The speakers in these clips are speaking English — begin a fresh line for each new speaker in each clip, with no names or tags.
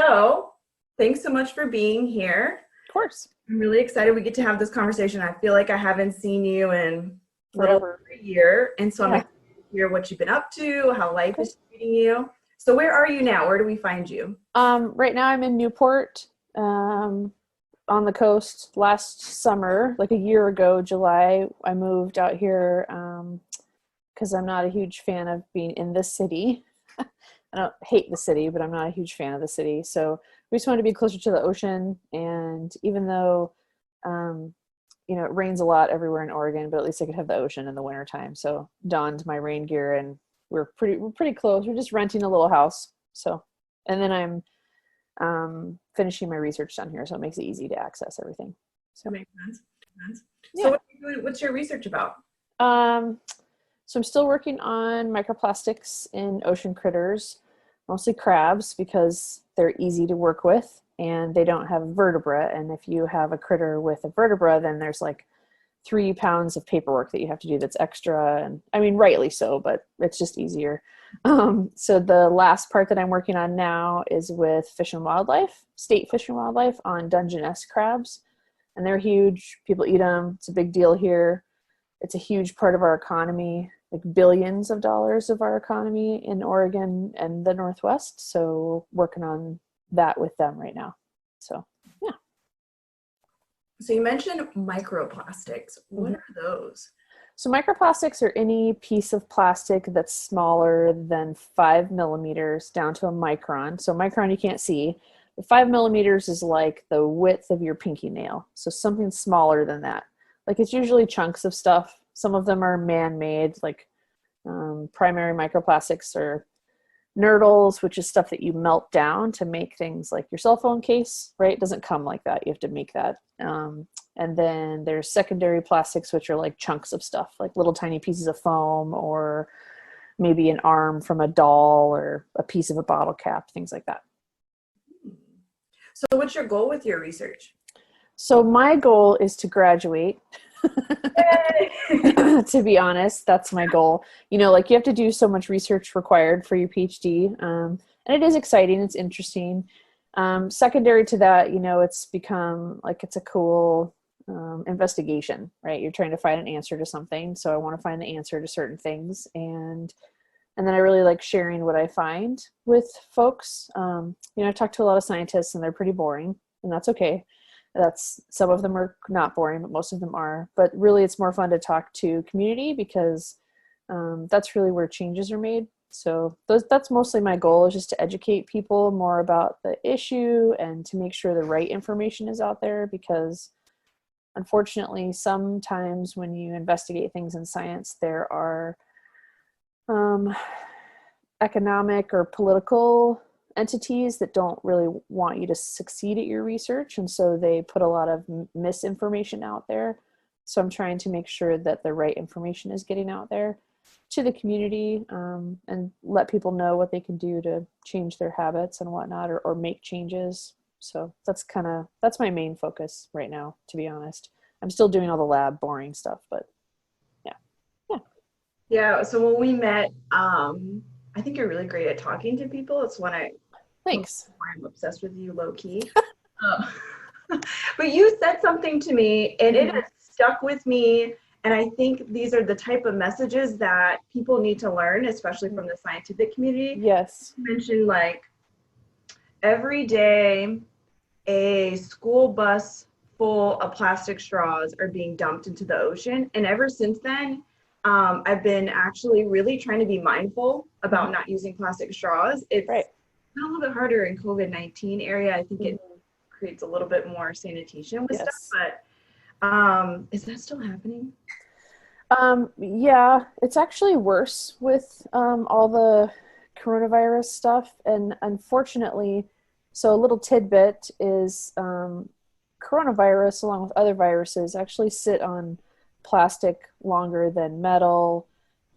So, thanks so much for being here.
Of course.
I'm really excited we get to have this conversation. I feel like I haven't seen you in a little over
Forever.
a year, and so I'm
Yeah.
excited to hear what you've been up to, how life
Okay.
is treating you. So, where are you now? Where do we find you?
Right now I'm in Newport, on the coast. Last summer, like a year ago, July, I moved out here because I'm not a huge fan of being in the city. I don't hate the city, but I'm not a huge fan of the city. So we just wanted to be closer to the ocean. And even though, um, it rains a lot everywhere in Oregon, but at least I could have the ocean in the wintertime. So donned my rain gear and we're pretty close. We're just renting a little house. So, and then I'm finishing my research down here. So it makes it easy to access everything.
That
So,
makes sense. Makes sense. So,
yeah.
what are you doing? What's your research about?
Um, so I'm still working on microplastics in ocean critters, mostly crabs because they're easy to work with and they don't have vertebra. And if you have a critter with a vertebra, then there's like 3 pounds of paperwork that you have to do that's extra. And I mean, rightly so, but it's just easier. So the last part that I'm working on now is with Fish and Wildlife, State Fish and Wildlife, on Dungeness crabs. And they're huge. People eat them. It's a big deal here. It's a huge part of our economy, like billions of dollars of our economy in Oregon and the Northwest. So working on that with them right now. So yeah.
So, you mentioned microplastics. What
Mhm.
are those?
So microplastics are any piece of plastic that's smaller than 5 millimeters down to a micron. So micron you can't see. But 5 millimeters is like the width of your pinky nail. So something smaller than that. Like it's usually chunks of stuff. Some of them are man-made, like primary microplastics or nurdles, which is stuff that you melt down to make things like your cell phone case, right? It doesn't come like that. You have to make that. And then there's secondary plastics, which are like chunks of stuff, like little tiny pieces of foam or maybe an arm from a doll or a piece of a bottle cap, things like that.
So, what's your goal with your research?
So my goal is to graduate.
Yay!
To be honest, that's my goal. Like you have to do so much research required for your PhD. And it is exciting. It's interesting. Secondary to that, it's become like it's a cool investigation, right? You're trying to find an answer to something. So I want to find the answer to certain things. And then I really like sharing what I find with folks. I talk to a lot of scientists and they're pretty boring, and that's okay. That's Some of them are not boring, but most of them are. But really, it's more fun to talk to community because that's really where changes are made. So that's mostly my goal, is just to educate people more about the issue and to make sure the right information is out there. Because unfortunately, sometimes when you investigate things in science, there are um, economic or political entities that don't really want you to succeed at your research, and so they put a lot of misinformation out there. So I'm trying to make sure that the right information is getting out there to the community, and let people know what they can do to change their habits and whatnot, or make changes. So that's my main focus right now, to be honest. I'm still doing all the lab boring stuff, but yeah. Yeah.
Yeah, so when we met, I think you're really great at talking to people. It's one
Thanks.
why I'm obsessed with you, low key. Uh, but you said something to me, and it
Mhm.
has stuck with me. And I think these are the type of messages that people need to learn, especially from the scientific community.
Yes.
You mentioned like every day a school bus full of plastic straws are being dumped into the ocean. And ever since then, I've been actually really trying to be mindful
Mhm.
about not using plastic straws. It's
Right.
been a little bit harder in COVID-19 area. I think it
Mhm.
creates a little bit more sanitation with stuff,
Yes.
but is that still happening?
Yeah, it's actually worse with all the coronavirus stuff. And unfortunately, so a little tidbit is coronavirus, along with other viruses, actually sit on plastic longer than metal,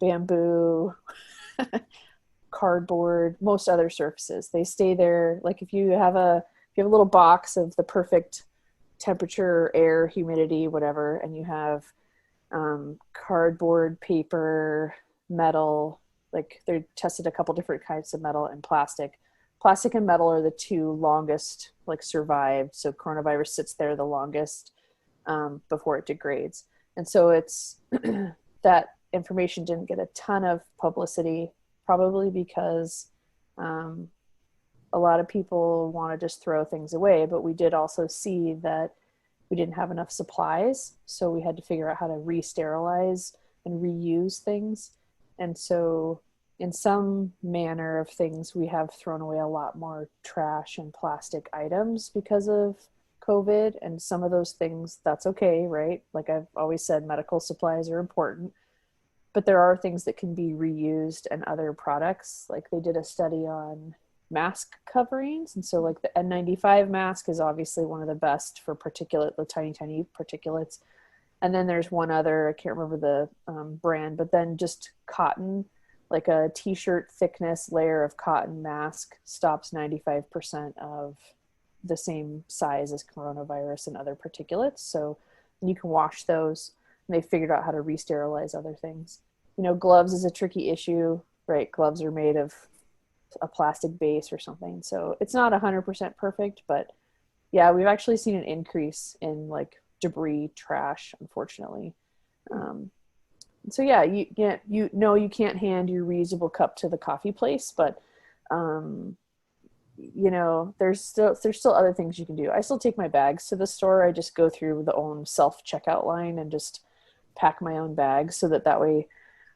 bamboo, cardboard, most other surfaces. They stay there. Like if you have a little box of the perfect temperature, air, humidity, whatever, and you have cardboard, paper, metal. Like they tested a couple different kinds of metal and plastic. plastic and metal are the two longest like survived. So coronavirus sits there the longest before it degrades. And so it's that information didn't get a ton of publicity, probably because a lot of people want to just throw things away. But we did also see that we didn't have enough supplies. So we had to figure out how to re-sterilize and reuse things. And so in some manner of things, we have thrown away a lot more trash and plastic items because of COVID. And some of those things, that's okay, right? Like I've always said, medical supplies are important, but there are things that can be reused and other products. Like they did a study on mask coverings. And so like the N95 mask is obviously one of the best for particulate, the tiny, tiny particulates. And then there's one other, I can't remember the brand, but then just cotton, like a t-shirt thickness layer of cotton mask stops 95% of the same size as coronavirus and other particulates. So you can wash those, and they figured out how to re-sterilize other things. You know, gloves is a tricky issue, right? Gloves are made of a plastic base or something. So it's not 100% perfect, but yeah, we've actually seen an increase in like debris, trash, unfortunately. So yeah, you can't hand your reusable cup to the coffee place, but you know, there's still other things you can do. I still take my bags to the store. I just go through the own self checkout line and just pack my own bags so that way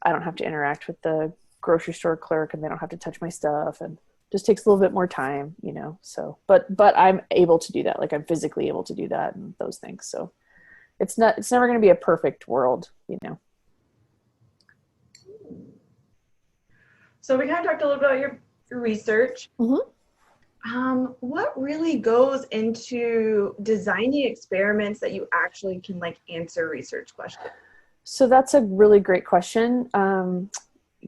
I don't have to interact with the grocery store clerk and they don't have to touch my stuff, and just takes a little bit more time, you know. So but I'm able to do that. Like I'm physically able to do that and those things. So it's never going to be a perfect world, you know.
So we kind of talked a little bit about your research. What really goes into designing experiments that you actually can like answer research questions?
So that's a really great question.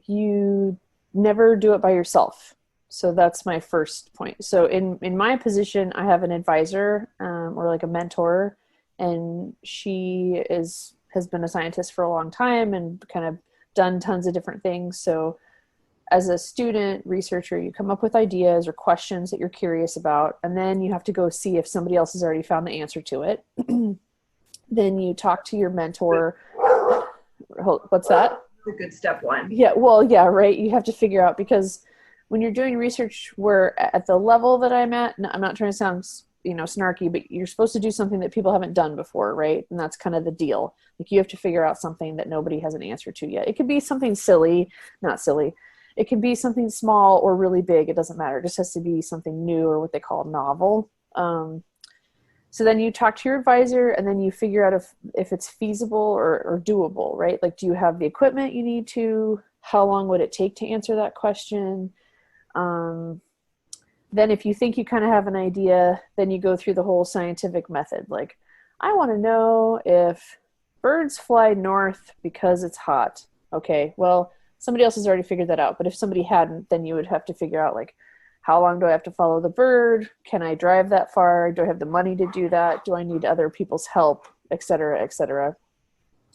You never do it by yourself. So that's my first point. So in my position, I have an advisor or like a mentor, and she has been a scientist for a long time and kind of done tons of different things. So as a student researcher, you come up with ideas or questions that you're curious about, and then you have to go see if somebody else has already found the answer to it. Then you talk to your mentor. What's that?
A good step one.
Yeah, well, yeah, right. You have to figure out, because when you're doing research, where at the level that I'm at, I'm not trying to sound, you know, snarky, but you're supposed to do something that people haven't done before, right? And that's kind of the deal. Like you have to figure out something that nobody has an answer to yet. It could be something silly, not silly. It can be something small or really big. It doesn't matter. It just has to be something new, or what they call novel. So then you talk to your advisor, and then you figure out if it's feasible or doable, right? Like, do you have the equipment you need to? How long would it take to answer that question? Then if you think you kind of have an idea, then you go through the whole scientific method. Like, I want to know if birds fly north because it's hot. Okay, well, somebody else has already figured that out. But if somebody hadn't, then you would have to figure out, like, how long do I have to follow the bird? Can I drive that far? Do I have the money to do that? Do I need other people's help, et cetera, et cetera?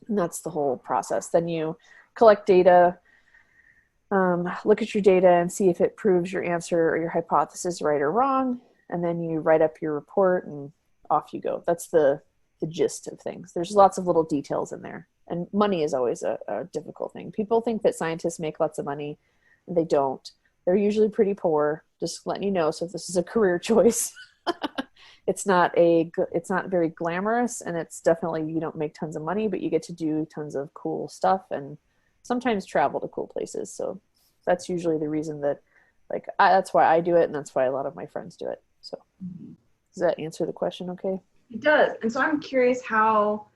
And that's the whole process. Then you collect data, look at your data and see if it proves your answer or your hypothesis right or wrong. And then you write up your report and off you go. That's the gist of things. There's lots of little details in there. And money is always a difficult thing. People think that scientists make lots of money, and they don't. They're usually pretty poor, just letting you know. So if this is a career choice, it's not very glamorous, and it's definitely, you don't make tons of money, but you get to do tons of cool stuff and sometimes travel to cool places. So that's usually the reason that, like, that's why I do it, and that's why a lot of my friends do it. So does that answer the question okay?
It does. And so I'm curious how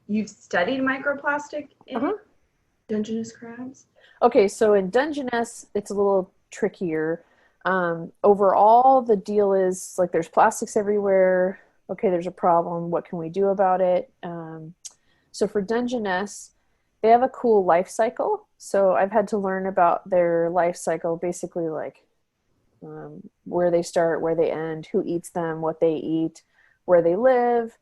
you've studied microplastic in Dungeness crabs.
Okay, so in Dungeness, it's a little trickier. Overall, the deal is, like, there's plastics everywhere. Okay, there's a problem. What can we do about it? So for Dungeness, they have a cool life cycle. So I've had to learn about their life cycle, basically, like where they start, where they end, who eats them, what they eat, where they live.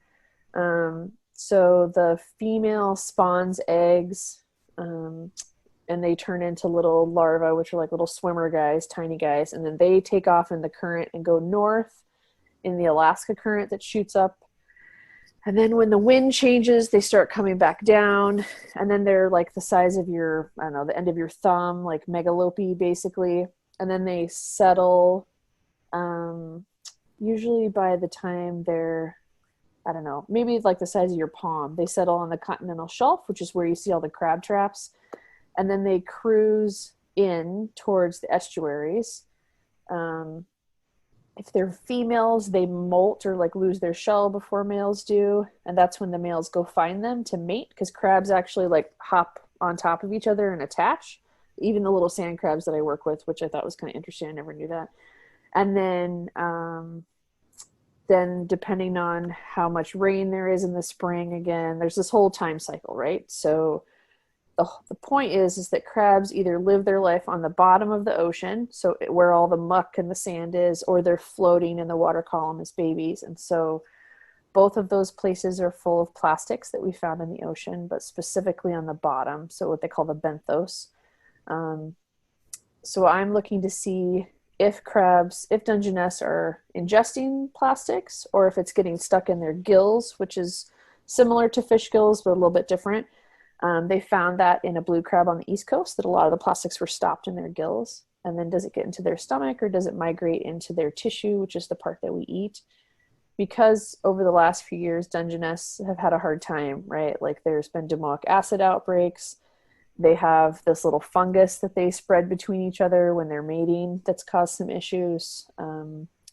So the female spawns eggs, and and they turn into little larvae, which are like little swimmer guys, tiny guys, and then they take off in the current and go north in the Alaska current that shoots up. And then when the wind changes, they start coming back down, and then they're like the size of your, I don't know, the end of your thumb, like megalope basically. And then they settle, usually by the time they're, I don't know, maybe like the size of your palm. They settle on the continental shelf, which is where you see all the crab traps. And then they cruise in towards the estuaries. If they're females, they molt or like lose their shell before males do. And that's when the males go find them to mate, because crabs actually like hop on top of each other and attach. Even the little sand crabs that I work with, which I thought was kind of interesting. I never knew that. And then depending on how much rain there is in the spring, again, there's this whole time cycle, right? So the point is that crabs either live their life on the bottom of the ocean, so where all the muck and the sand is, or they're floating in the water column as babies. And so both of those places are full of plastics that we found in the ocean, but specifically on the bottom, so what they call the benthos. So I'm looking to see if Dungeness are ingesting plastics, or if it's getting stuck in their gills, which is similar to fish gills, but a little bit different. They found that in a blue crab on the East Coast, that a lot of the plastics were stopped in their gills. And then does it get into their stomach, or does it migrate into their tissue, which is the part that we eat? Because over the last few years, Dungeness have had a hard time, right? Like there's been domoic acid outbreaks. They have this little fungus that they spread between each other when they're mating that's caused some issues.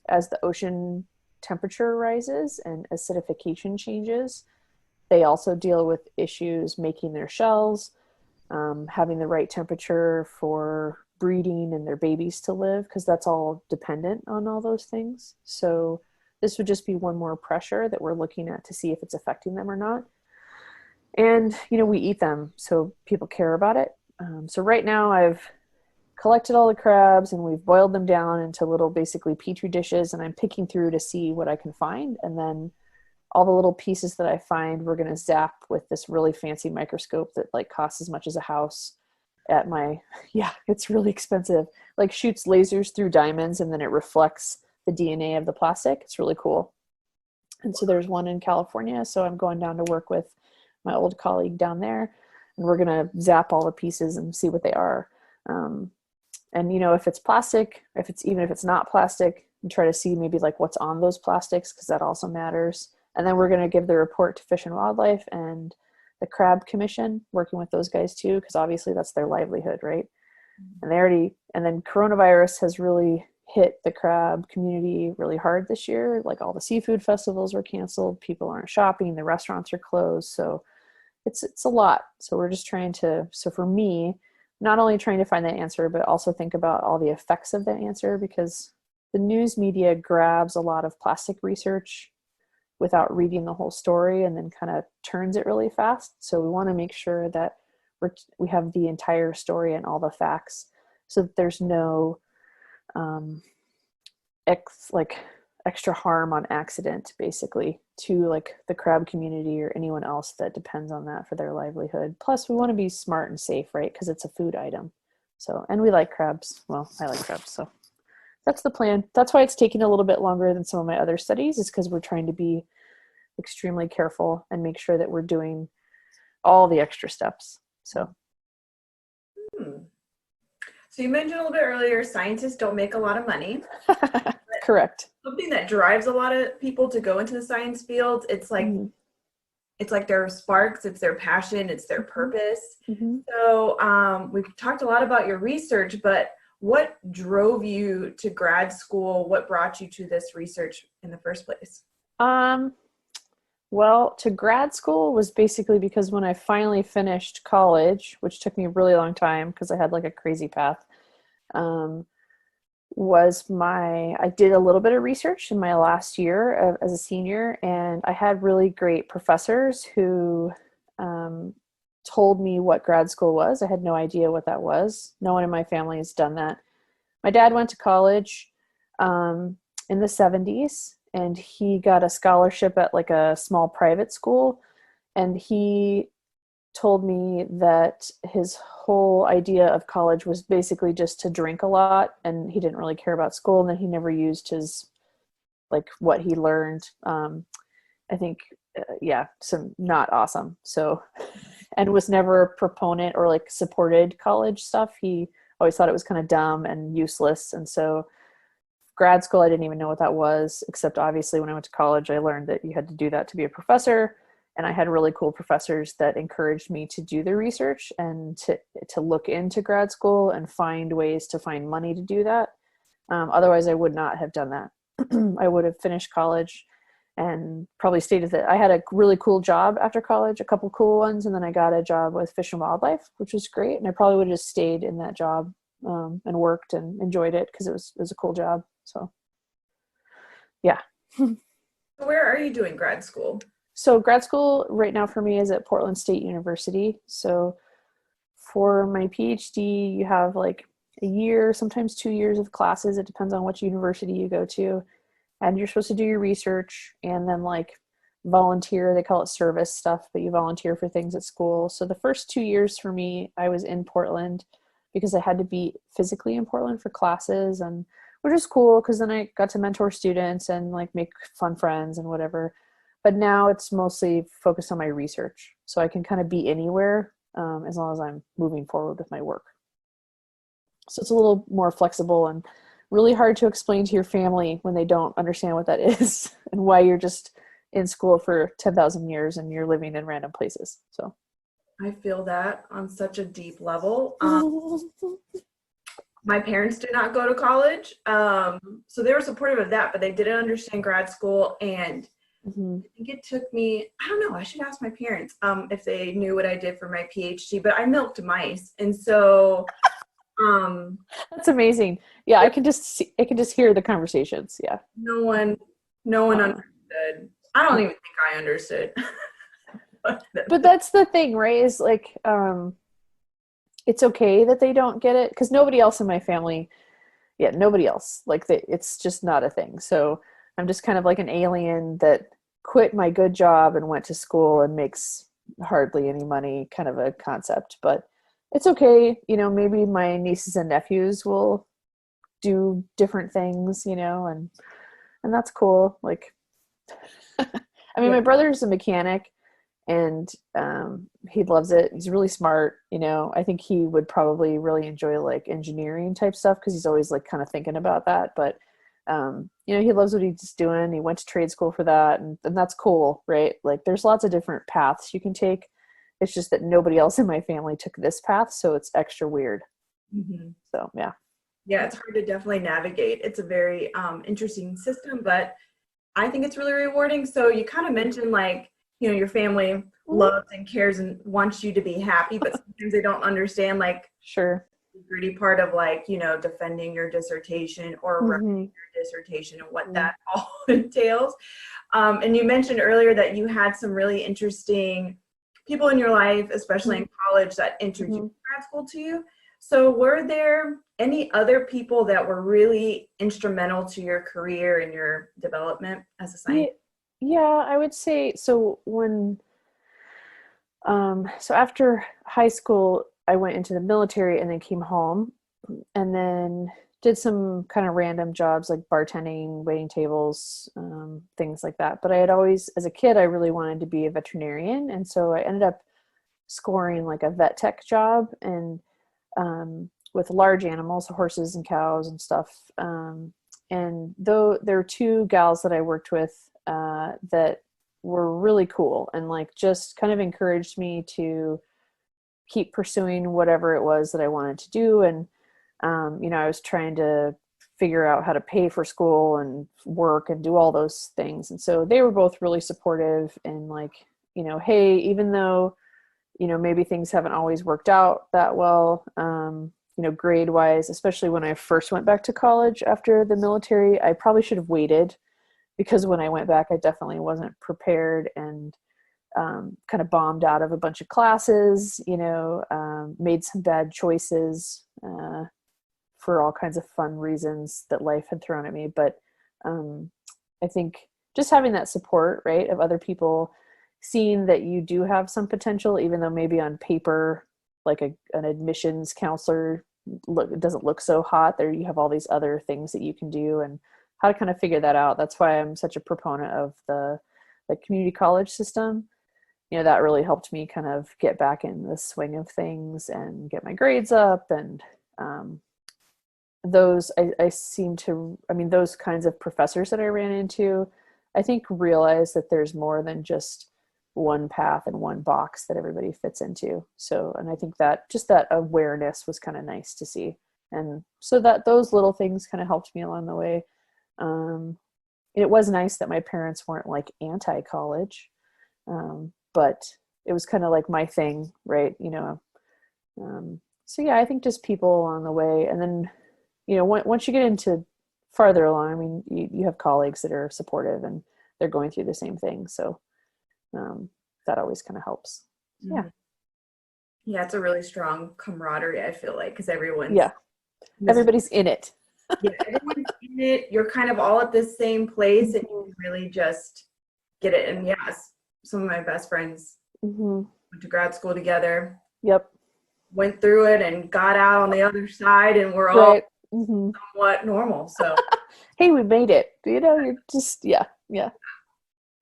As the ocean temperature rises and acidification changes, they also deal with issues making their shells, having the right temperature for breeding and their babies to live, because that's all dependent on all those things. So this would just be one more pressure that we're looking at to see if it's affecting them or not. And, we eat them, so people care about it. So right now I've collected all the crabs and we've boiled them down into little basically petri dishes, and I'm picking through to see what I can find. And then all the little pieces that I find, we're going to zap with this really fancy microscope that like costs as much as a house at my, yeah, it's really expensive. Like shoots lasers through diamonds and then it reflects the DNA of the plastic. It's really cool. And so there's one in California. So I'm going down to work with my old colleague down there, and we're going to zap all the pieces and see what they are. And if it's plastic, even if it's not plastic, and try to see maybe like what's on those plastics, because that also matters. And then we're going to give the report to Fish and Wildlife and the Crab Commission, working with those guys too, because obviously that's their livelihood, right? And then coronavirus has really hit the crab community really hard this year. Like all the seafood festivals were canceled, people aren't shopping, the restaurants are closed. So it's a lot. So we're just so for me, not only trying to find that answer, but also think about all the effects of that answer, because the news media grabs a lot of plastic research without reading the whole story and then kind of turns it really fast. So we want to make sure that we have the entire story and all the facts, so that there's no extra harm on accident, basically, to like the crab community or anyone else that depends on that for their livelihood. Plus we want to be smart and safe, right? Because it's a food item. So, and we like crabs. Well, I like crabs. So that's the plan. That's why it's taking a little bit longer than some of my other studies, is because we're trying to be extremely careful and make sure that we're doing all the extra steps. So.
So you mentioned a little bit earlier, scientists don't make a lot of money.
Correct.
Something that drives a lot of people to go into the science field, it's like their sparks, it's their passion, it's their purpose. So we've talked a lot about your research, but what drove you to grad school? What brought you to this research in the first place?
Well, to grad school was basically because when I finally finished college, which took me a really long time because I had like a crazy path, I did a little bit of research in my last year as a senior, and I had really great professors who told me what grad school was. I had no idea what that was. No one in my family has done that. My dad went to college in the 70s, and he got a scholarship at like a small private school, and he told me that his whole idea of college was basically just to drink a lot, and he didn't really care about school, and then he never used his, like, what he learned. I think, yeah, some not awesome. So, and was never a proponent or like supported college stuff. He always thought it was kind of dumb and useless. And so grad school, I didn't even know what that was, except obviously when I went to college, I learned that you had to do that to be a professor. And I had really cool professors that encouraged me to do the research and to look into grad school and find ways to find money to do that. Otherwise, I would not have done that. I would have finished college and probably stayed with it. I had a really cool job after college, a couple cool ones, and then I got a job with Fish and Wildlife, which was great. And I probably would have just stayed in that job and worked and enjoyed it because it was a cool job. So, yeah.
Where are you doing grad school?
So grad school right now for me is at Portland State University. So for my PhD, you have like a year, sometimes 2 years of classes. It depends on which university you go to. And you're supposed to do your research and then like volunteer. They call it service stuff, but you volunteer for things at school. So the first 2 years for me, I was in Portland because I had to be physically in Portland for classes, and which is cool because then I got to mentor students and like make fun friends and whatever. But now it's mostly focused on my research. So I can kind of be anywhere as long as I'm moving forward with my work. So it's a little more flexible and really hard to explain to your family when they don't understand what that is and why you're just in school for 10,000 years and you're living in random places. So
I feel that on such a deep level. My parents did not go to college, so they were supportive of that, but they didn't understand grad school. And
mm-hmm.
I think it took me, I don't know, I should ask my parents if they knew what I did for my PhD, but I milked mice. And so
that's amazing. Yeah, I can just hear the conversations. Yeah.
no one understood. I don't even think I understood.
But that's the thing, right? Is like it's okay that they don't get it because nobody else in my family, nobody else, like it's just not a thing. So I'm just kind of like an alien that quit my good job and went to school and makes hardly any money, kind of a concept. But it's okay, maybe my nieces and nephews will do different things, and that's cool. Like, I mean, my brother's a mechanic and he loves it. He's really smart. I think he would probably really enjoy like engineering type stuff because he's always like kind of thinking about that. But he loves what he's doing. He went to trade school for that, and that's cool, right? Like, there's lots of different paths you can take. It's just that nobody else in my family took this path, so it's extra weird.
Mm-hmm.
So, yeah.
Yeah, it's hard to definitely navigate. It's a very interesting system, but I think it's really rewarding. So you kind of mentioned like, your family loves and cares and wants you to be happy, but sometimes they don't understand like
sure
the gritty part of like, defending your dissertation or writing your dissertation and what that all entails. And you mentioned earlier that you had some really interesting people in your life, especially in college, that introduced grad school to you. So were there any other people that were really instrumental to your career and your development as a scientist?
Yeah, I would say so. So after high school, I went into the military and then came home and then did some kind of random jobs like bartending, waiting tables, things like that. But I had always, as a kid, I really wanted to be a veterinarian. And so I ended up scoring like a vet tech job and with large animals, horses and cows and stuff. And though there were two gals that I worked with that were really cool and like just kind of encouraged me to keep pursuing whatever it was that I wanted to do. And, I was trying to figure out how to pay for school and work and do all those things. And so they were both really supportive and like, hey, even though, maybe things haven't always worked out that well, grade wise, especially when I first went back to college after the military, I probably should have waited because when I went back, I definitely wasn't prepared and kind of bombed out of a bunch of classes, made some bad choices for all kinds of fun reasons that life had thrown at me. But I think just having that support, right, of other people seeing that you do have some potential, even though maybe on paper, like an admissions counselor it doesn't look so hot. There you have all these other things that you can do, and how to kind of figure that out. That's why I'm such a proponent of the like community college system. That really helped me kind of get back in the swing of things and get my grades up. And those I seem to, I mean, those kinds of professors that I ran into, I think realize that there's more than just one path and one box that everybody fits into. So, and I think that just that awareness was kind of nice to see. And so that those little things kind of helped me along the way. It was nice that my parents weren't like anti-college, but it was kind of like my thing, right? So yeah, I think just people along the way. And then, once you get into farther along, I mean, you have colleagues that are supportive and they're going through the same thing. So that always kind of helps. Yeah.
Yeah, it's a really strong camaraderie, I feel like, because
Everybody's in it.
Yeah, everyone's in it. You're kind of all at the same place, and you can really just get it. And yes, some of my best friends went to grad school together.
Yep.
Went through it and got out on the other side, and we're all somewhat normal. So
hey, we made it. You're just yeah.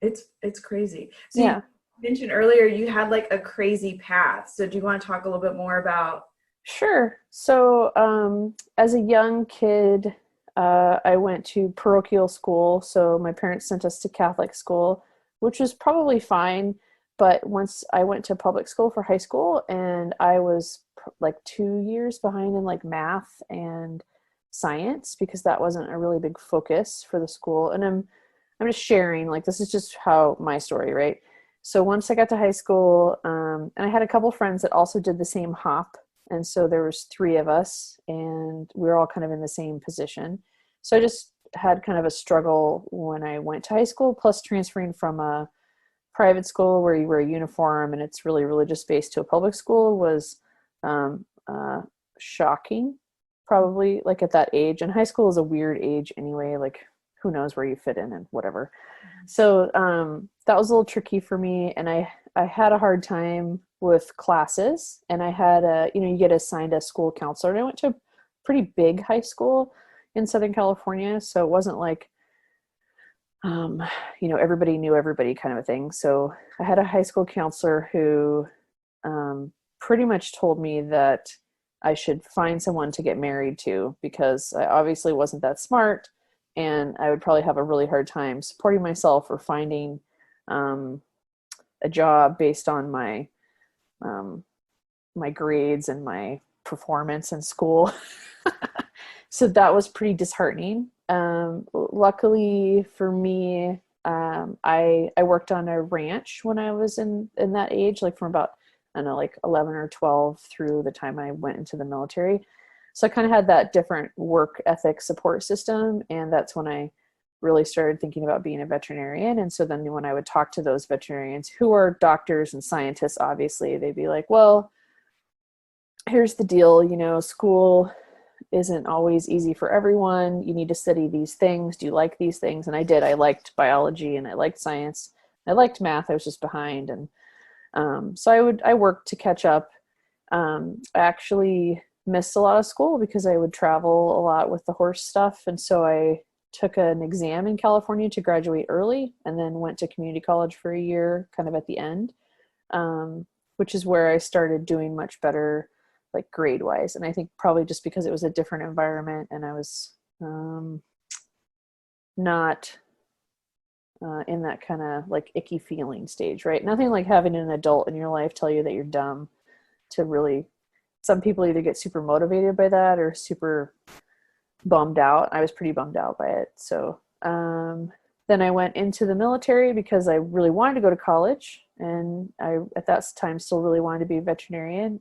It's crazy. So you mentioned earlier you had like a crazy path. So do you want to talk a little bit more about?
Sure. So as a young kid, I went to parochial school. So my parents sent us to Catholic school, which was probably fine. But once I went to public school for high school, and I was like 2 years behind in like math and science, because that wasn't a really big focus for the school. And I'm just sharing, like, this is just how my story, right? So once I got to high school, and I had a couple friends that also did the same hop. And so there was 3 of us, and we were all kind of in the same position. So I just had kind of a struggle when I went to high school, plus transferring from a private school where you wear a uniform and it's really religious based to a public school was shocking, probably, like at that age. And high school is a weird age anyway, like who knows where you fit in and whatever. So that was a little tricky for me, and I had a hard time with classes, and I had you get assigned a school counselor, and I went to a pretty big high school in Southern California, so it wasn't like everybody knew everybody kind of a thing. So I had a high school counselor who pretty much told me that I should find someone to get married to, because I obviously wasn't that smart, and I would probably have a really hard time supporting myself or finding a job based on my my grades and my performance in school. So that was pretty disheartening. Luckily for me, I worked on a ranch when I was in that age, like from about, I don't know, like 11 or 12 through the time I went into the military. So I kind of had that different work ethic support system. And that's when I really started thinking about being a veterinarian. And so then when I would talk to those veterinarians who are doctors and scientists, obviously, they'd be like, well, here's the deal, school isn't always easy for everyone. You need to study these things. Do you like these things? And I did. I liked biology and I liked science. I liked math. I was just behind. And so I worked to catch up. I actually missed a lot of school because I would travel a lot with the horse stuff. And so I took an exam in California to graduate early, and then went to community college for a year kind of at the end, which is where I started doing much better, like grade wise. And I think probably just because it was a different environment and I was not in that kind of like icky feeling stage, right? Nothing like having an adult in your life tell you that you're dumb to really, some people either get super motivated by that or super bummed out. I was pretty bummed out by it. So then I went into the military because I really wanted to go to college, and I at that time still really wanted to be a veterinarian,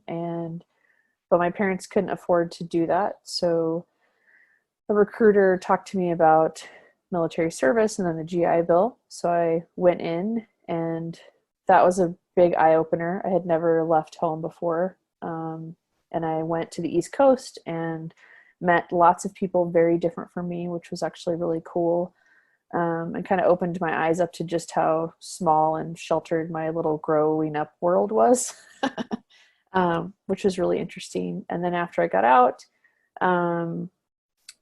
but my parents couldn't afford to do that. So a recruiter talked to me about military service and then the GI Bill. So I went in, and that was a big eye opener. I had never left home before. And I went to the East Coast and met lots of people very different from me, which was actually really cool. and kind of opened my eyes up to just how small and sheltered my little growing up world was, which was really interesting. And then after I got out, um,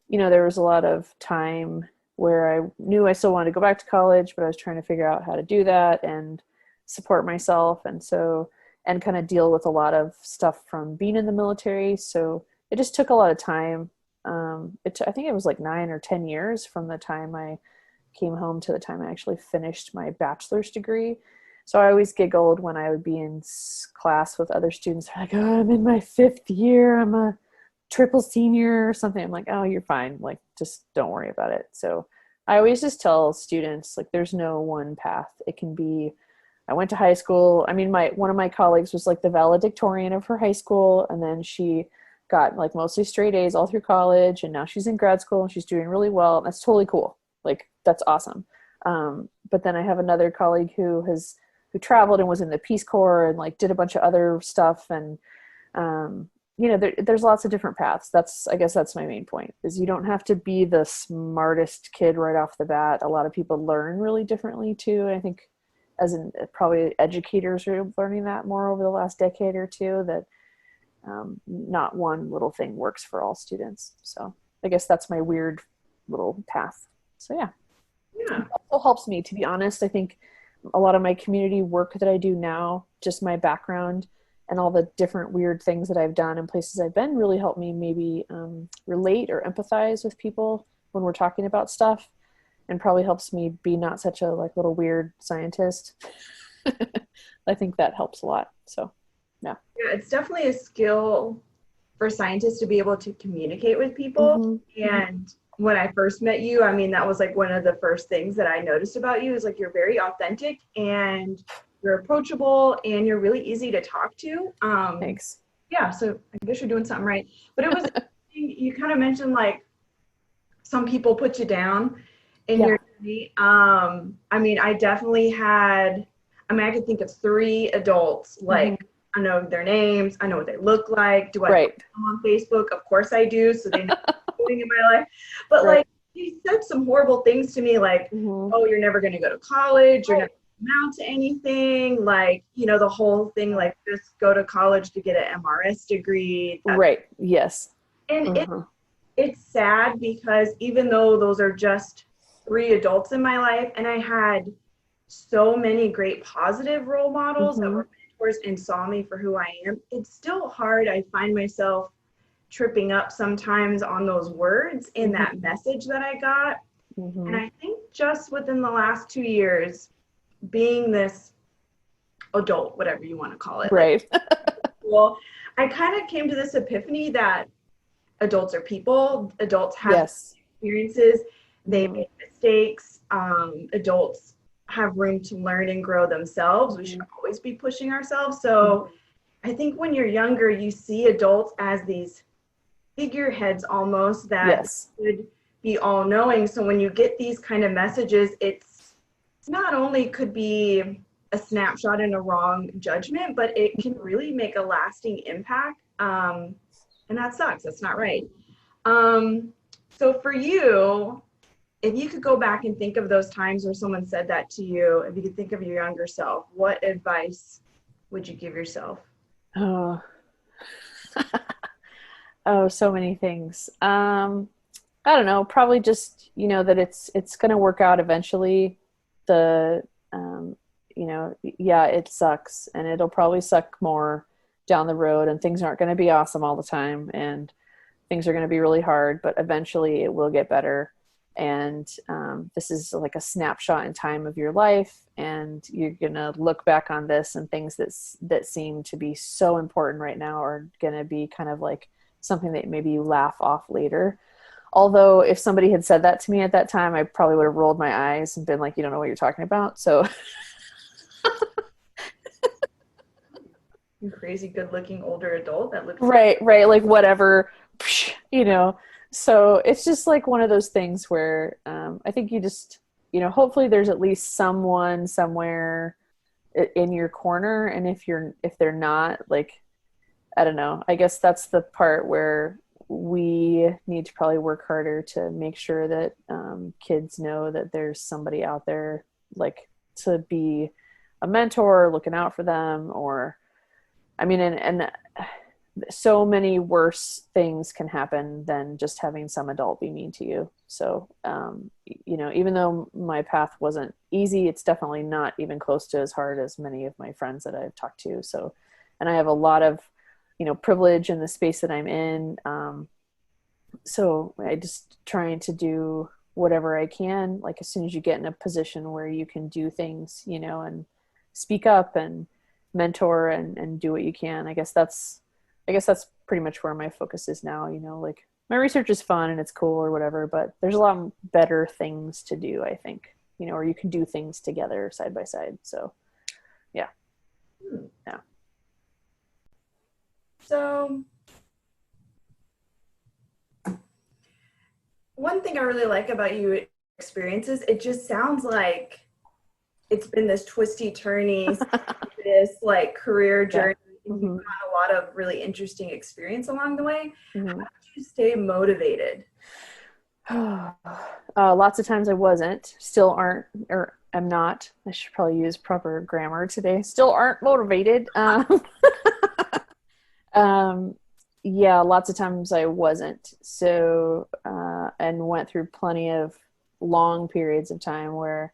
there was a lot of time where I knew I still wanted to go back to college, but I was trying to figure out how to do that and support myself. And kind of deal with a lot of stuff from being in the military. So it just took a lot of time. I think it was like 9 or 10 years from the time I came home to the time I actually finished my bachelor's degree. So I always giggled when I would be in class with other students. They're like, oh, I'm in my 5th year. I'm a triple senior or something. I'm like, oh, you're fine. Like, just don't worry about it. So I always just tell students, like, there's no one path. It can be, I went to high school. I mean, one of my colleagues was like the valedictorian of her high school. And then she got like mostly straight A's all through college. And now she's in grad school and she's doing really well. That's totally cool. Like, that's awesome. But then I have another colleague who traveled and was in the Peace Corps and like did a bunch of other stuff. And, there's lots of different paths. I guess that's my main point, is you don't have to be the smartest kid right off the bat. A lot of people learn really differently too. And I think probably educators are learning that more over the last decade or two, that not one little thing works for all students. So I guess that's my weird little path. So yeah. It also helps me, to be honest. I think a lot of my community work that I do now, just my background and all the different weird things that I've done and places I've been, really help me maybe relate or empathize with people when we're talking about stuff, and probably helps me be not such a like little weird scientist. I think that helps a lot. So yeah.
Yeah, it's definitely a skill for scientists to be able to communicate with people. And when I first met you, I mean, that was like one of the first things that I noticed about you, is like you're very authentic and you're approachable and you're really easy to talk to.
Thanks.
Yeah, so I guess you're doing something right. But it was, you kind of mentioned like some people put you down in your journey. I mean, I definitely had, I could think of 3 adults, like I know their names, I know what they look like. Do I follow them on Facebook? Of course I do, so they know what I'm doing in my life. But like, he said some horrible things to me, like, oh, you're never going to go to college, you're never going to amount to anything, like, the whole thing, like, just go to college to get an MRS degree.
Yes.
And it's sad, because even though those are just 3 adults in my life, and I had so many great positive role models that were mentors and saw me for who I am, it's still hard. I find myself tripping up sometimes on those words in that message that I got. And I think just within the last 2 years, being this adult, whatever you want to call it, well, I kind of came to this epiphany that adults are people, adults have experiences, they make mistakes, adults have room to learn and grow themselves. We should always be pushing ourselves. So I think when you're younger, you see adults as these figureheads almost that should be all-knowing. So when you get these kind of messages, it's not only could be a snapshot and a wrong judgment, but it can really make a lasting impact. And that sucks. That's not right. So for you, if you could go back and think of those times where someone said that to you, if you could think of your younger self, what advice would you give yourself?
Oh, so many things. I don't know, probably just, that it's going to work out eventually. It sucks, and it'll probably suck more down the road, and things aren't going to be awesome all the time, and things are going to be really hard, but eventually it will get better. And this is like a snapshot in time of your life, and you're going to look back on this, and things that seem to be so important right now are going to be kind of like something that maybe you laugh off later. Although if somebody had said that to me at that time, I probably would have rolled my eyes and been like, you don't know what you're talking about. So
Crazy good looking older adult that looks
right, like whatever, so it's just like one of those things where I think you just, hopefully there's at least someone somewhere in your corner. And if they're not, like, I don't know, I guess that's the part where we need to probably work harder to make sure that kids know that there's somebody out there, like, to be a mentor, looking out for them, or, I mean, and so many worse things can happen than just having some adult be mean to you. So, even though my path wasn't easy, it's definitely not even close to as hard as many of my friends that I've talked to. So, and I have a lot of, privilege in the space that I'm in. So I just trying to do whatever I can, like as soon as you get in a position where you can do things, and speak up and mentor and do what you can. I guess that's pretty much where my focus is now. Like, my research is fun and it's cool or whatever, but there's a lot better things to do, I think, or you can do things together side by side. So yeah. Yeah.
So one thing I really like about you experiences, it just sounds like it's been this twisty turny, this like career journey.
Yeah.
And you've got a lot of really interesting experience along the way.
Mm-hmm.
How did you stay motivated?
Lots of times I wasn't, still aren't, or I'm not. I should probably use proper grammar today. Still aren't motivated. Yeah, lots of times I wasn't. So, and went through plenty of long periods of time where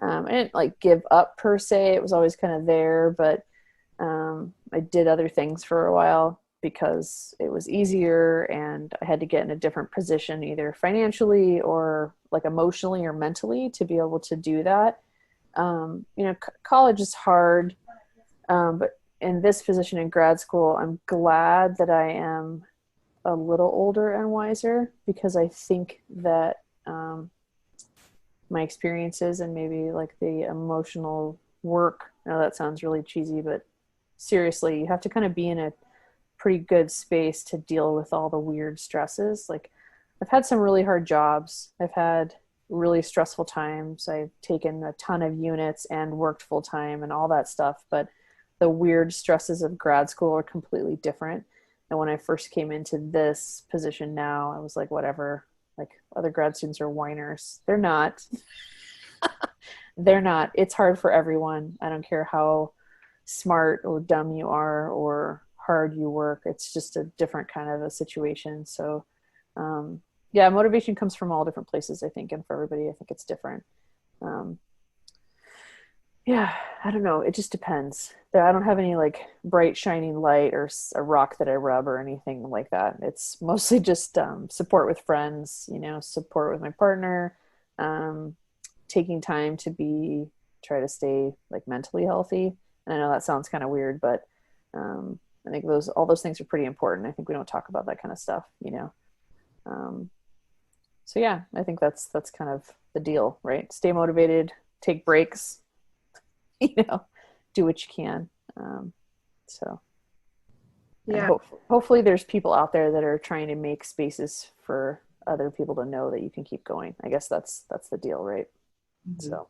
I didn't like give up per se. It was always kind of there, but I did other things for a while because it was easier and I had to get in a different position, either financially or like emotionally or mentally, to be able to do that. College is hard, but in this position in grad school, I'm glad that I am a little older and wiser, because I think that my experiences and maybe like the emotional work, I know that sounds really cheesy, but seriously, you have to kind of be in a pretty good space to deal with all the weird stresses. Like, I've had some really hard jobs. I've had really stressful times. I've taken a ton of units and worked full time and all that stuff. But the weird stresses of grad school are completely different. And when I first came into this position now, I was like, whatever, like, other grad students are whiners. They're not. They're not. It's hard for everyone. I don't care how smart or dumb you are or hard you work. It's just a different kind of a situation. So, yeah, motivation comes from all different places, I think. And for everybody, I think it's different. Yeah, I don't know. It just depends. I don't have any like bright shining light or a rock that I rub or anything like that. It's mostly just support with friends, support with my partner, taking time to try to stay like mentally healthy. And I know that sounds kind of weird, but I think all those things are pretty important. I think we don't talk about that kind of stuff. So yeah, I think that's kind of the deal, right? Stay motivated, take breaks, do what you can. So yeah, hopefully there's people out there that are trying to make spaces for other people to know that you can keep going. I guess that's the deal, right? Mm-hmm. So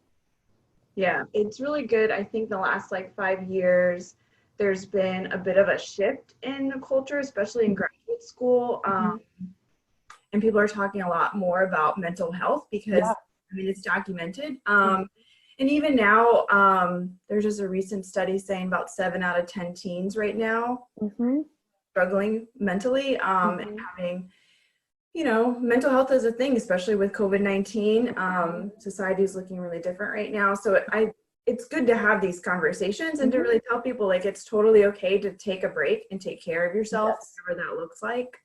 yeah, it's really good. I think the last like 5 years, there's been a bit of a shift in the culture, especially in graduate school. And people are talking a lot more about mental health because, yeah. I mean, it's documented. And even now, there's just a recent study saying about 7 out of 10 teens right now struggling mentally and having, mental health is a thing, especially with COVID-19. Society is looking really different right now. So it's good to have these conversations and to really tell people like it's totally okay to take a break and take care of yourself, yes. Whatever that looks like.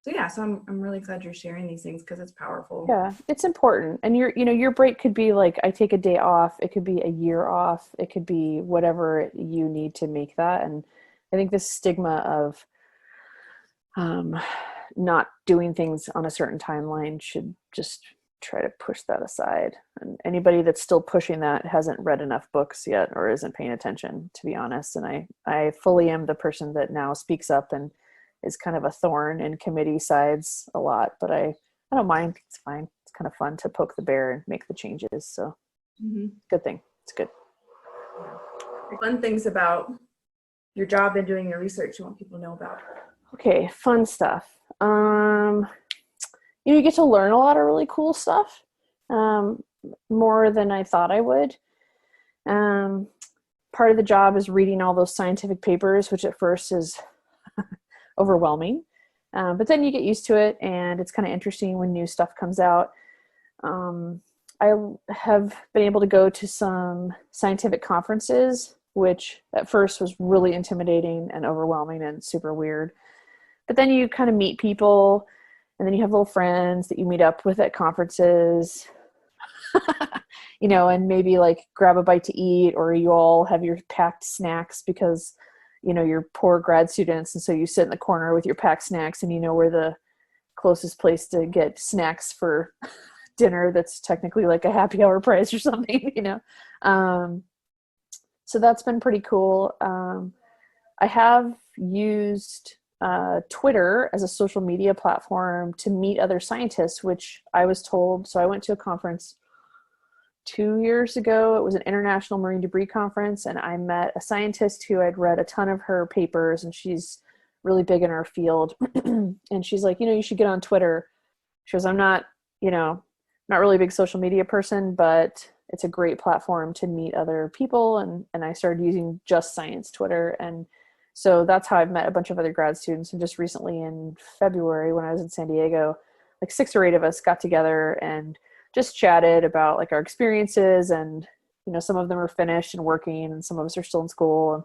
So yeah, so I'm really glad you're sharing these things because it's powerful.
Yeah, it's important. And your break could be like, I take a day off. It could be a year off. It could be whatever you need to make that. And I think this stigma of not doing things on a certain timeline should just try to push that aside. And anybody that's still pushing that hasn't read enough books yet or isn't paying attention, to be honest. And I fully am the person that now speaks up and is kind of a thorn in committee sides a lot, but I don't mind. It's fine. It's kind of fun to poke the bear and make the changes. So good thing. It's good.
Fun things about your job and doing your research you want people to know about.
Okay, fun stuff. You get to learn a lot of really cool stuff, um, more than I thought I would. Um, Part of the job is reading all those scientific papers, which at first is overwhelming. But then you get used to it, and it's kind of interesting when new stuff comes out. Um, I have been able to go to some scientific conferences, which at first was really intimidating and overwhelming and super weird. But then you kind of meet people, and then you have little friends that you meet up with at conferences, and maybe like grab a bite to eat, or you all have your packed snacks because, you're poor grad students. And so you sit in the corner with your packed snacks, and you know where the closest place to get snacks for dinner that's technically like a happy hour price or something. Um, so that's been pretty cool. I have used Twitter as a social media platform to meet other scientists, which I was told. So I went to a conference 2 years ago. It was an international marine debris conference, and I met a scientist who I'd read a ton of her papers, and she's really big in our field. And she's like, you should get on Twitter. She goes, I'm not, not really a big social media person, but it's a great platform to meet other people. And I started using Just Science Twitter. And so that's how I've met a bunch of other grad students. And just recently in February, when I was in San Diego, like 6 or 8 of us got together and just chatted about like our experiences. And, some of them are finished and working, and some of us are still in school. And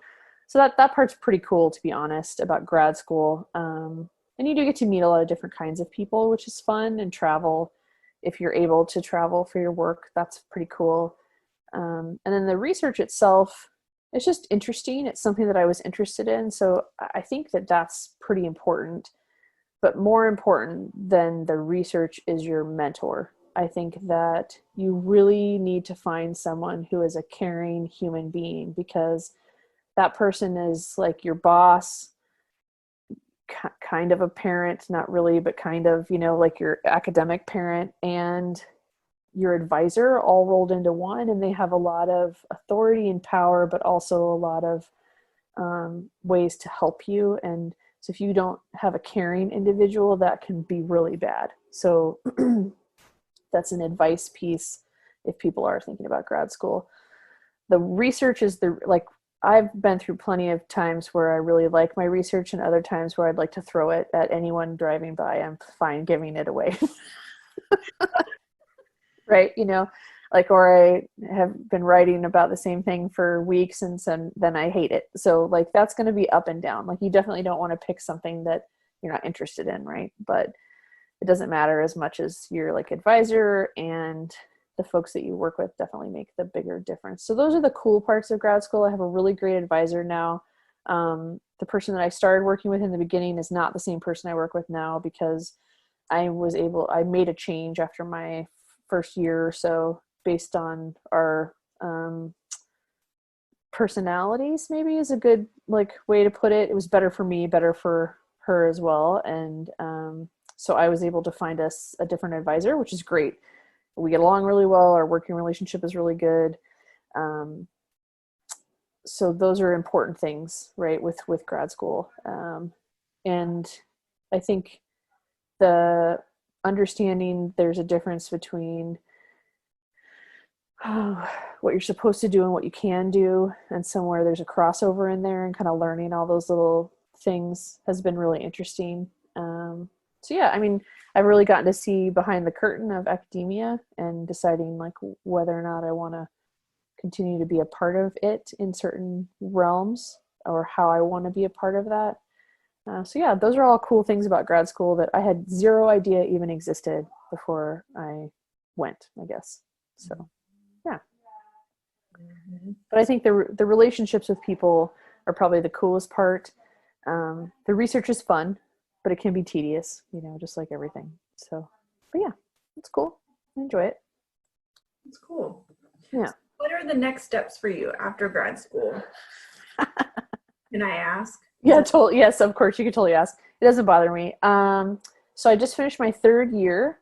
so that part's pretty cool, to be honest, about grad school. And you do get to meet a lot of different kinds of people, which is fun, and travel. If you're able to travel for your work, that's pretty cool. And then the research itself, it's just interesting. It's something that I was interested in. So I think that that's pretty important. But more important than the research is your mentor. I think that you really need to find someone who is a caring human being, because that person is like your boss, kind of a parent, not really, but kind of, like your academic parent and your advisor, all rolled into one. And they have a lot of authority and power, but also a lot of ways to help you. And so if you don't have a caring individual, that can be really bad. So that's an advice piece if people are thinking about grad school. The research is I've been through plenty of times where I really like my research, and other times where I'd like to throw it at anyone driving by. I'm fine giving it away. Right? Or I have been writing about the same thing for weeks, and then I hate it. So like that's going to be up and down. Like you definitely don't want to pick something that you're not interested in, right? But it doesn't matter as much as your like advisor and the folks that you work with definitely make the bigger difference. So those are the cool parts of grad school. I have a really great advisor now. The person that I started working with in the beginning is not the same person I work with now, because I made a change after my first year or so based on our personalities, maybe is a good like way to put it. It was better for me, better for her as well. And so I was able to find us a different advisor, which is great. We get along really well. Our working relationship is really good. So those are important things, right, with grad school. And I think the understanding there's a difference between what you're supposed to do and what you can do, and somewhere there's a crossover in there, and kind of learning all those little things has been really interesting. So yeah, I mean, I've really gotten to see behind the curtain of academia and deciding like whether or not I want to continue to be a part of it in certain realms, or how I want to be a part of that. So yeah, those are all cool things about grad school that I had zero idea even existed before I went, I guess. So yeah. But I think the relationships with people are probably the coolest part. The research is fun, but it can be tedious, just like everything. So, but yeah, it's cool. I enjoy it.
That's cool.
Yeah.
What are the next steps for you after grad school? Can I ask?
Yeah, totally. Yes, of course. You can totally ask. It doesn't bother me. So I just finished my 3rd year,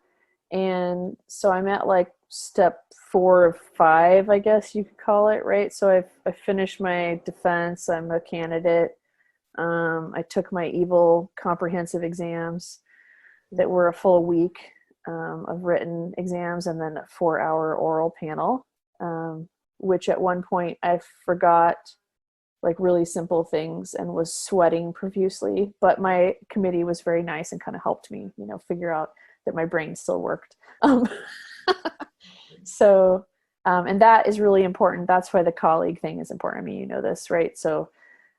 and so I'm at like step 4 of 5, I guess you could call it, right? So I've finished my defense. I'm a candidate. I took my evil comprehensive exams that were a full week of written exams and then a 4-hour oral panel, which at one point I forgot like really simple things and was sweating profusely, but my committee was very nice and kind of helped me, figure out that my brain still worked. So, and that is really important. That's why the colleague thing is important. I mean, you know this, right? So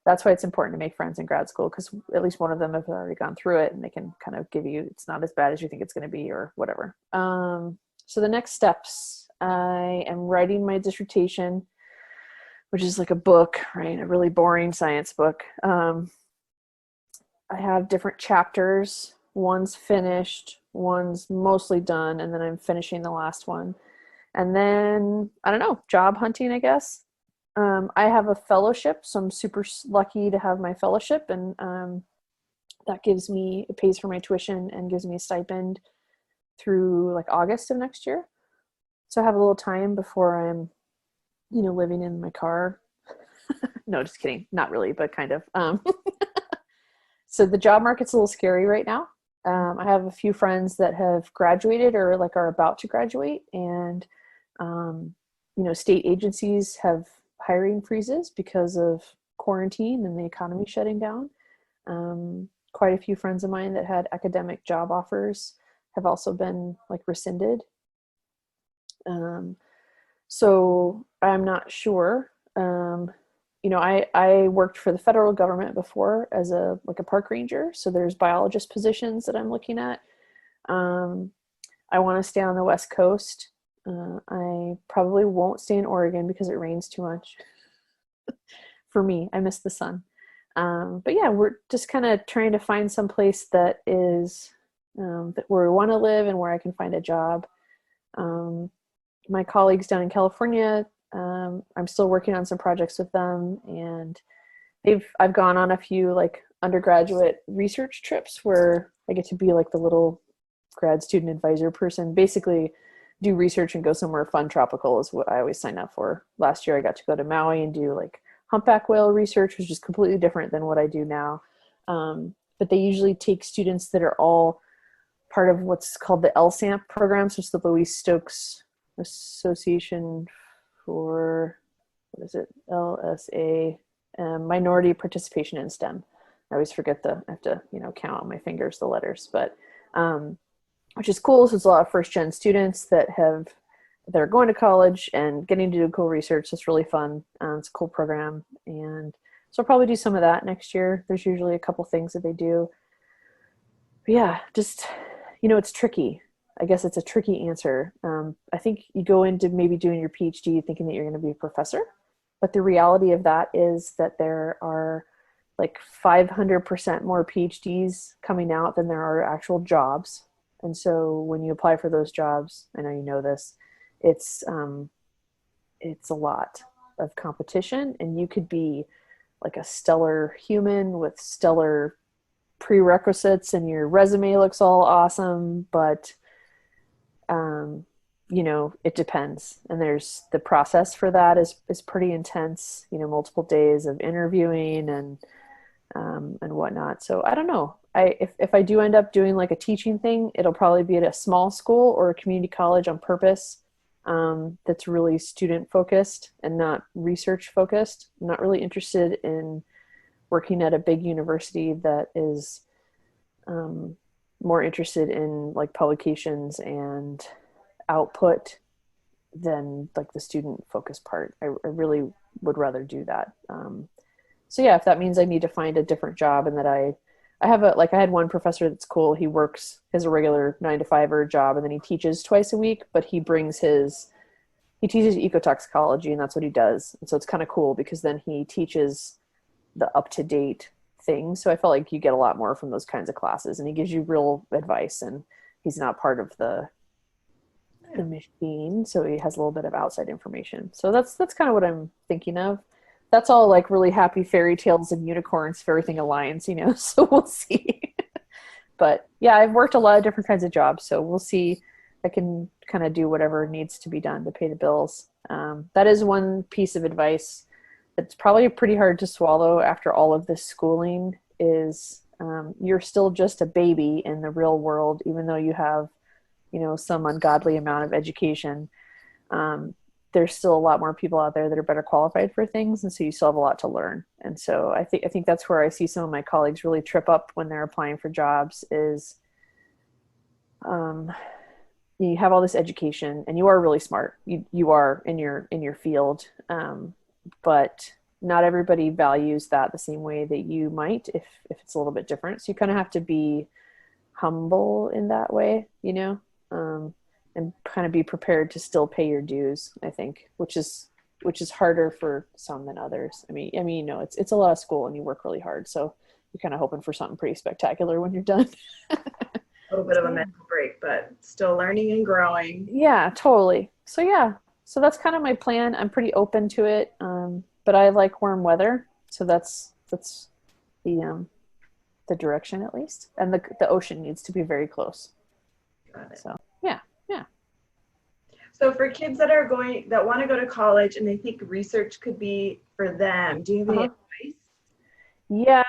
that's why it's important to make friends in grad school, because at least one of them have already gone through it and they can kind of give you, it's not as bad as you think it's going to be or whatever. So the next steps, I am writing my dissertation, which is like a book, right? A really boring science book. I have different chapters. One's finished, one's mostly done, and then I'm finishing the last one. And then, I don't know, job hunting, I guess. I have a fellowship, so I'm super lucky to have my fellowship, and that gives me, it pays for my tuition and gives me a stipend through like August of next year. So I have a little time before I'm, living in my car. No, just kidding. Not really, but kind of. So the job market's a little scary right now. I have a few friends that have graduated or like are about to graduate, and state agencies have hiring freezes because of quarantine and the economy shutting down. Quite a few friends of mine that had academic job offers have also been like rescinded. So I'm not sure. I worked for the federal government before as a park ranger. So there's biologist positions that I'm looking at. I want to stay on the West Coast. I probably won't stay in Oregon because it rains too much. For me, I miss the sun. But yeah, we're just kind of trying to find some place that is where we want to live and where I can find a job. My colleagues down in California, I'm still working on some projects with them, and I've gone on a few like undergraduate research trips where I get to be like the little grad student advisor person, basically do research and go somewhere fun tropical is what I always sign up for. Last year I got to go to Maui and do like humpback whale research, which is completely different than what I do now. But they usually take students that are all part of what's called the LSAMP program, so it's the Louise Stokes Association for, what is it, LSA, Minority Participation in STEM. I always forget I have to, count on my fingers the letters, but which is cool. So it's a lot of first-gen students that are going to college and getting to do cool research. It's really fun. It's a cool program, and so I'll probably do some of that next year. There's usually a couple things that they do. But yeah, just it's tricky. I guess it's a tricky answer. I think you go into maybe doing your PhD thinking that you're going to be a professor, but the reality of that is that there are like 500% more PhDs coming out than there are actual jobs. And so when you apply for those jobs, I know you know this, it's a lot of competition, and you could be like a stellar human with stellar prerequisites and your resume looks all awesome, but it depends. And there's the process for that is pretty intense, multiple days of interviewing and whatnot. So I don't know. If I do end up doing like a teaching thing, it'll probably be at a small school or a community college on purpose. That's really student focused and not research focused. I'm not really interested in working at a big university that is more interested in like publications and output than like the student focused part. I really would rather do that. So yeah, if that means I need to find a different job and that I had one professor that's cool. He works as a regular 9-to-5 job, and then he teaches twice a week, but he teaches ecotoxicology, and that's what he does. And so it's kind of cool because then he teaches the up-to-date things. So I felt like you get a lot more from those kinds of classes, and he gives you real advice, and he's not part of the machine. So he has a little bit of outside information. So that's kind of what I'm thinking of. That's all like really happy fairy tales and unicorns if everything aligns, so we'll see. But yeah, I've worked a lot of different kinds of jobs, so we'll see. I can kind of do whatever needs to be done to pay the bills. That is one piece of advice it's probably pretty hard to swallow after all of this schooling is you're still just a baby in the real world, even though you have, some ungodly amount of education. There's still a lot more people out there that are better qualified for things. And so you still have a lot to learn. And so I think that's where I see some of my colleagues really trip up when they're applying for jobs is, you have all this education and you are really smart. You are in your field. But not everybody values that the same way that you might if it's a little bit different. So you kind of have to be humble in that way, and kind of be prepared to still pay your dues, I think, which is harder for some than others. I mean, it's a lot of school and you work really hard. So you're kind of hoping for something pretty spectacular when you're done.
A little bit of a mental break, but still learning and growing.
Yeah, totally. So yeah, so that's kind of my plan. I'm pretty open to it. But I like warm weather. So that's the direction at least. And the ocean needs to be very close.
Got it.
So yeah.
So for kids that want to go to college and they think research could be for them, do you have any advice?
Yeah,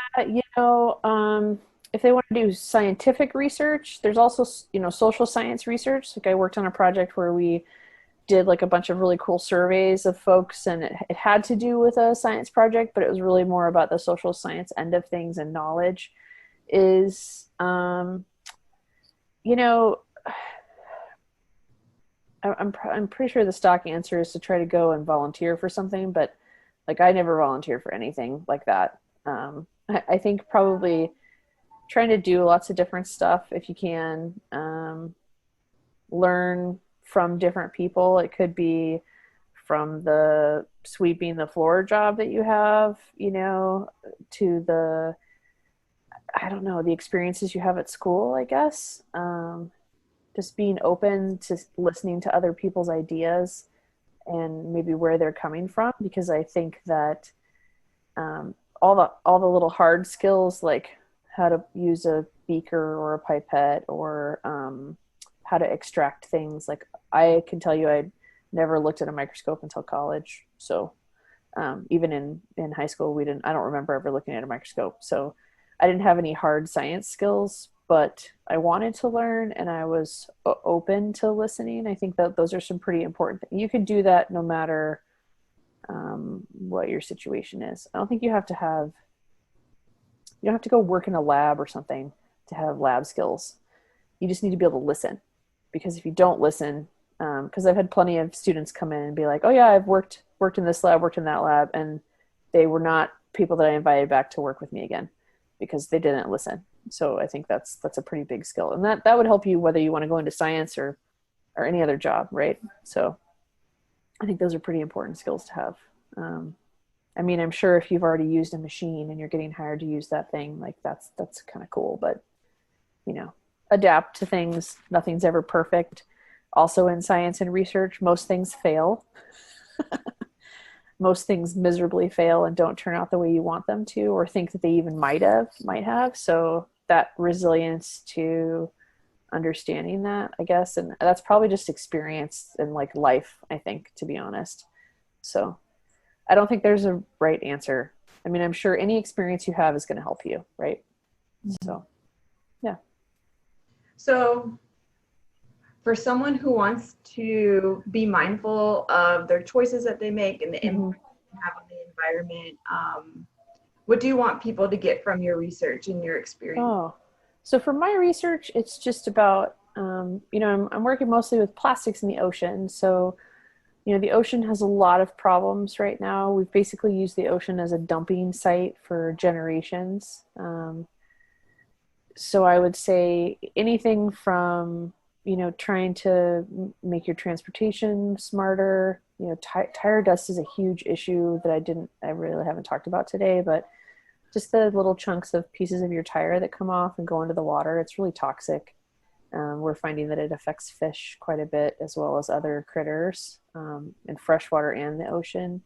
if they want to do scientific research, there's also, social science research. Like I worked on a project where we did like a bunch of really cool surveys of folks, and it had to do with a science project, but it was really more about the social science end of things, and knowledge is, I'm pretty sure the stock answer is to try to go and volunteer for something, but like I never volunteer for anything like that. I think probably trying to do lots of different stuff if you can, learn from different people. It could be from the sweeping the floor job that you have, to the experiences you have at school, I guess. Just being open to listening to other people's ideas and maybe where they're coming from, because I think that all the little hard skills, like how to use a beaker or a pipette, or how to extract things. Like I can tell you, I never looked at a microscope until college. So even in high school, I don't remember ever looking at a microscope. So I didn't have any hard science skills, but I wanted to learn and I was open to listening. I think that those are some pretty important things. You can do that no matter what your situation is. I don't think you don't have to go work in a lab or something to have lab skills. You just need to be able to listen, because if you don't listen, because I've had plenty of students come in and be like, oh yeah, I've worked in this lab, worked in that lab, and they were not people that I invited back to work with me again because they didn't listen. So I think that's a pretty big skill, and that would help you whether you want to go into science or any other job, right? So I think those are pretty important skills to have. I mean, I'm sure if you've already used a machine and you're getting hired to use that thing, like that's kind of cool, but adapt to things. Nothing's ever perfect. Also in science and research, most things fail. Most things miserably fail and don't turn out the way you want them to, or think that they even might have. So that resilience to understanding that, I guess, and that's probably just experience in like life, I think, to be honest. So I don't think there's a right answer. I mean, I'm sure any experience you have is going to help you, right? Mm-hmm. So, yeah.
So for someone who wants to be mindful of their choices that they make and the impact they have on the environment, what do you want people to get from your research and your experience?
Oh, so for my research, it's just about, I'm working mostly with plastics in the ocean. So, the ocean has a lot of problems right now. We've basically used the ocean as a dumping site for generations. So I would say anything from, trying to make your transportation smarter. Tire dust is a huge issue that I really haven't talked about today, but just the little chunks of pieces of your tire that come off and go into the water, it's really toxic. We're finding that it affects fish quite a bit, as well as other critters in freshwater and the ocean.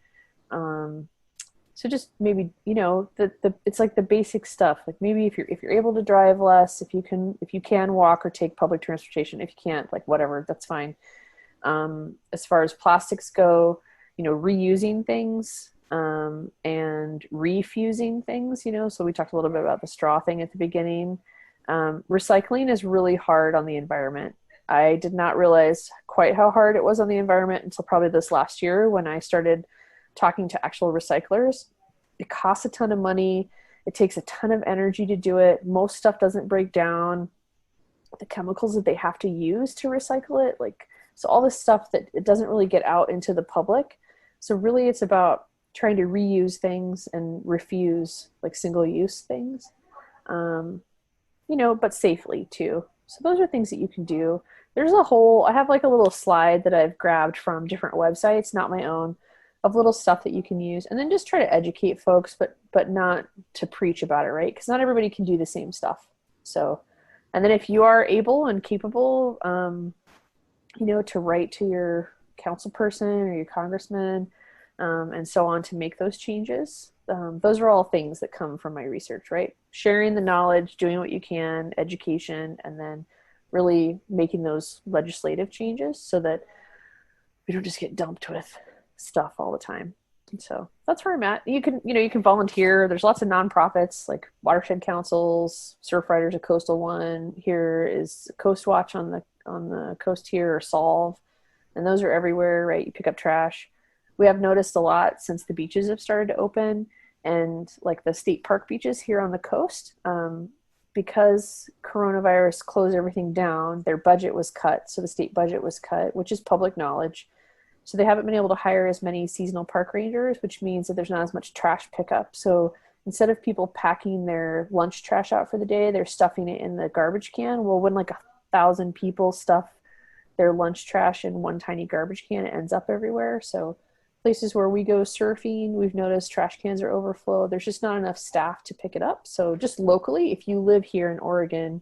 So just maybe, it's like the basic stuff. Like maybe if you're able to drive less, if you can walk or take public transportation, if you can't, like whatever, that's fine. As far as plastics go, reusing things, and refusing things, so we talked a little bit about the straw thing at the beginning. Recycling is really hard on the environment. I did not realize quite how hard it was on the environment until probably this last year when I started talking to actual recyclers. It costs a ton of money. It takes a ton of energy to do it. Most stuff doesn't break down. The chemicals that they have to use to recycle it, so all this stuff that it doesn't really get out into the public. So really it's about trying to reuse things and refuse single-use things, but safely too. So those are things that you can do. I have a little slide that I've grabbed from different websites, not my own, of little stuff that you can use, and then just try to educate folks, but not to preach about it, right? Because not everybody can do the same stuff. So, and then if you are able and capable, to write to your council person or your congressman, and so on, to make those changes. Those are all things that come from my research, right? Sharing the knowledge, doing what you can, education, and then really making those legislative changes so that we don't just get dumped with stuff all the time. And so that's where I'm at. You can volunteer. There's lots of nonprofits like watershed councils, Surfriders, a coastal one. Here is Coast Watch on the coast here, or Solve. And those are everywhere, right? You pick up trash. We have noticed a lot since the beaches have started to open, and the state park beaches here on the coast, because coronavirus closed everything down, their budget was cut. So the state budget was cut, which is public knowledge. So they haven't been able to hire as many seasonal park rangers, which means that there's not as much trash pickup. So instead of people packing their lunch trash out for the day, they're stuffing it in the garbage can. Well, when 1,000 people stuff their lunch trash in one tiny garbage can, it ends up everywhere. So places where we go surfing, we've noticed trash cans are overflow. There's just not enough staff to pick it up. So just locally, if you live here in Oregon,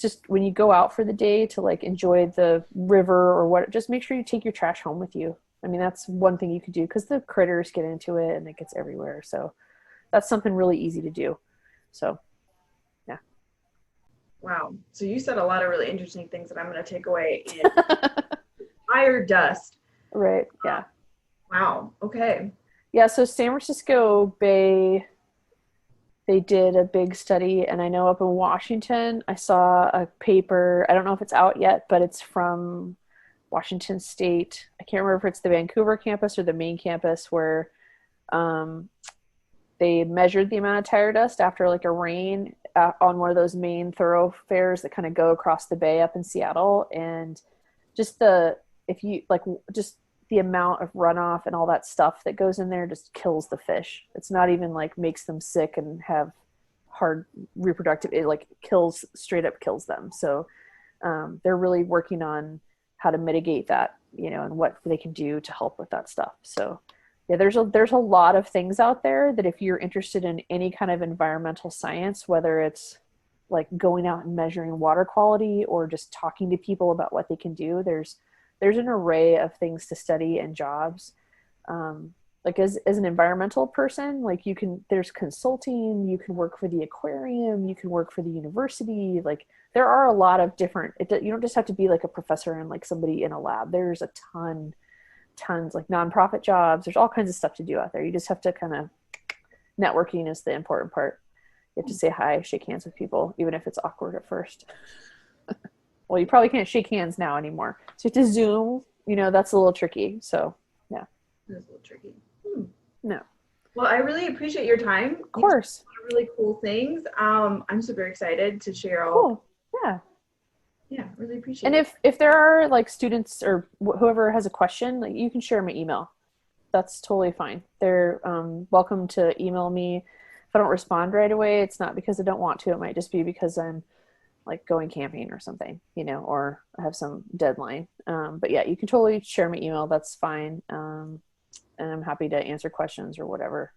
just when you go out for the day to enjoy the river or what, just make sure you take your trash home with you. I mean, that's one thing you could do, because the critters get into it and it gets everywhere. So that's something really easy to do. So, yeah.
Wow. So you said a lot of really interesting things that I'm going to take away in fire dust.
Right. Yeah.
Wow. Okay.
Yeah. So San Francisco Bay, they did a big study, and I know up in Washington, I saw a paper. I don't know if it's out yet, but it's from Washington State. I can't remember if it's the Vancouver campus or the main campus, where they measured the amount of tire dust after a rain on one of those main thoroughfares that kind of go across the bay up in Seattle, and just just the amount of runoff and all that stuff that goes in there just kills the fish. It's not even makes them sick and have hard reproductive, it straight up kills them. So they're really working on how to mitigate that, and what they can do to help with that stuff. So yeah, there's a lot of things out there that if you're interested in any kind of environmental science, whether it's going out and measuring water quality or just talking to people about what they can do, there's an array of things to study and jobs. As an environmental person, there's consulting, you can work for the aquarium, you can work for the university. There are a lot of different, you don't just have to be a professor and somebody in a lab. There's a tons nonprofit jobs. There's all kinds of stuff to do out there. You just have to networking is the important part. You have to say hi, shake hands with people, even if it's awkward at first. Well, you probably can't shake hands now anymore. So you have to Zoom, that's a little tricky. So, yeah.
That's a little tricky.
No.
Well, I really appreciate your time.
Of course.
Really cool things. I'm super excited to share all.
Cool. Yeah.
Yeah, really appreciate
it. And if there are students or whoever has a question, you can share my email. That's totally fine. They're welcome to email me. If I don't respond right away, it's not because I don't want to. It might just be because I'm going camping or something, or I have some deadline. But yeah, you can totally share my email. That's fine. And I'm happy to answer questions or whatever.